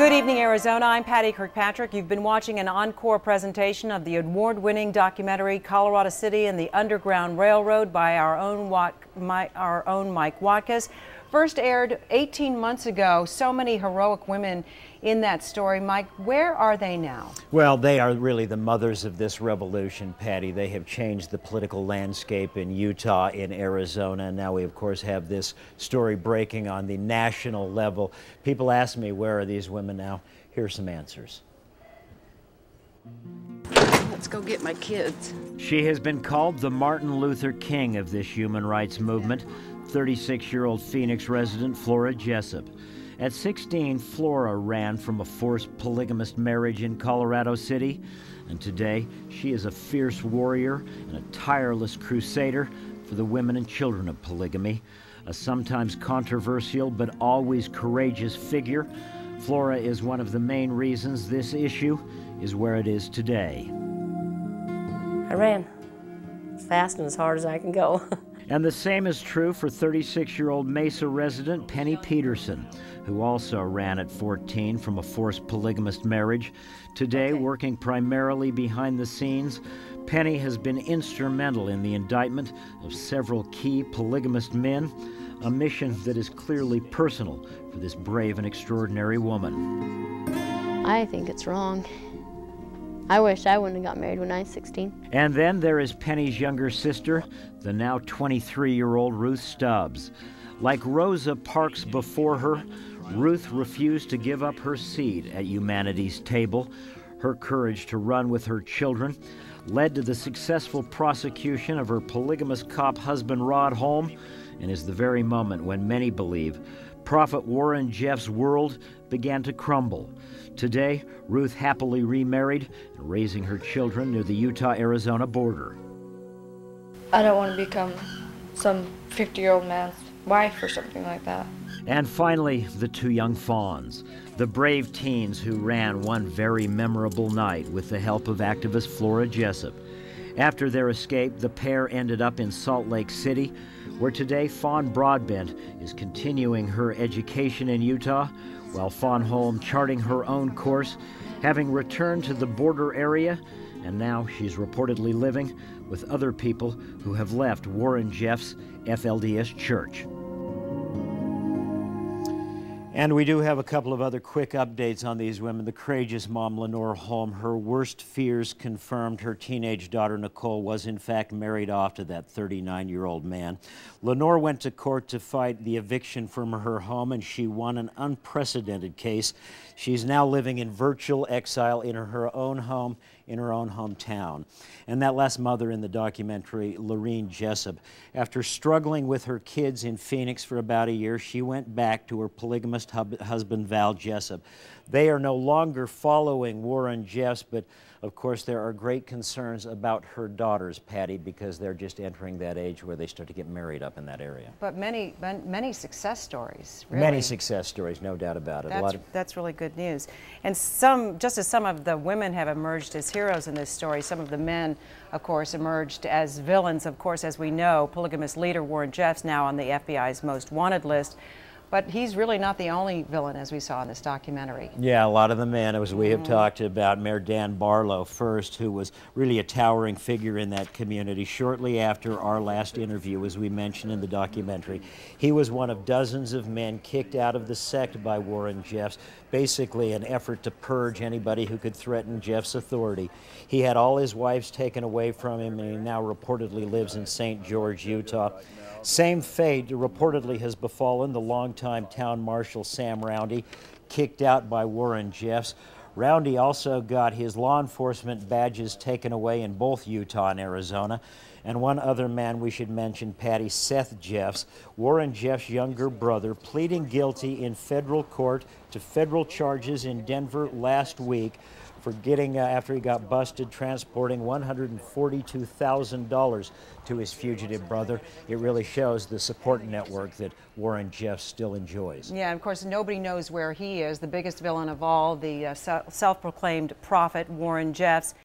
Good evening, Arizona. I'm Patty Kirkpatrick. You've been watching an encore presentation of the award-winning documentary Colorado City and the Underground Railroad by our own Mike Watkiss. First aired 18 months ago. So many heroic women in that story. Mike, where are they now? Well, they are really the mothers of this revolution, Patty. They have changed the political landscape in Utah, in Arizona, and now we, of course, have this story breaking on the national level. People ask me, where are these women now? Here's some answers. Let's go get my kids. She has been called the Martin Luther King of this human rights movement. 36-year-old Phoenix resident Flora Jessup. At 16, Flora ran from a forced polygamist marriage in Colorado City, and today she is a fierce warrior and a tireless crusader for the women and children of polygamy. A sometimes controversial but always courageous figure, Flora is one of the main reasons this issue is where it is today. I ran as fast and as hard as I can go. And the same is true for 36-year-old Mesa resident Penny Peterson, who also ran at 14 from a forced polygamist marriage. Today, working primarily behind the scenes, Penny has been instrumental in the indictment of several key polygamist men, a mission that is clearly personal for this brave and extraordinary woman. I think it's wrong. I wish I wouldn't have got married when I was 16. And then there is Penny's younger sister, the now 23-year-old Ruth Stubbs. Like Rosa Parks before her, Ruth refused to give up her seat at humanity's table. Her courage to run with her children led to the successful prosecution of her polygamous cop husband Rod Holm, and is the very moment when many believe Prophet Warren Jeff's world began to crumble. Today, Ruth happily remarried and raising her children near the Utah-Arizona border. I don't want to become some 50-year-old man's wife or something like that. And finally, the two young fawns, the brave teens who ran one very memorable night with the help of activist Flora Jessup. After their escape, the pair ended up in Salt Lake City, where today Fawn Broadbent is continuing her education in Utah, while Fawn Holm charting her own course, having returned to the border area, and now she's reportedly living with other people who have left Warren Jeff's FLDS church. And we do have a couple of other quick updates on these women. The courageous mom, Lenore Holm, her worst fears confirmed. Her teenage daughter, Nicole, was in fact married off to that 39-year-old man. Lenore went to court to fight the eviction from her home, and she won an unprecedented case. She's now living in virtual exile in her own home, in her own hometown. And that last mother in the documentary, Lorene Jessup, after struggling with her kids in Phoenix for about a year, she went back to her polygamist husband, Val Jessup. They are no longer following Warren Jeffs, but of course there are great concerns about her daughters, Patty, because they're just entering that age where they start to get married up in that area. But many success stories, really. Many success stories, no doubt about it. That's really good news. And just as some of the women have emerged as heroes in this story, some of the men, of course, emerged as villains. Of course, as we know, polygamist leader Warren Jeffs now on the FBI's most wanted list. But he's really not the only villain, as we saw in this documentary. Yeah, a lot of the men, as we have talked about, Mayor Dan Barlow first, who was really a towering figure in that community. Shortly after our last interview, as we mentioned in the documentary, he was one of dozens of men kicked out of the sect by Warren Jeffs, basically an effort to purge anybody who could threaten Jeff's authority. He had all his wives taken away from him, and he now reportedly lives in St. George, Utah. Same fate reportedly has befallen the longtime town marshal Sam Roundy, kicked out by Warren Jeffs. Roundy also got his law enforcement badges taken away in both Utah and Arizona. And one other man we should mention, Patty, Seth Jeffs, Warren Jeffs' younger brother, pleading guilty in federal court to federal charges in Denver last week for getting, after he got busted, transporting $142,000 to his fugitive brother. It really shows the support network that Warren Jeffs still enjoys. Yeah, and of course, nobody knows where he is. The biggest villain of all, the self-proclaimed prophet, Warren Jeffs.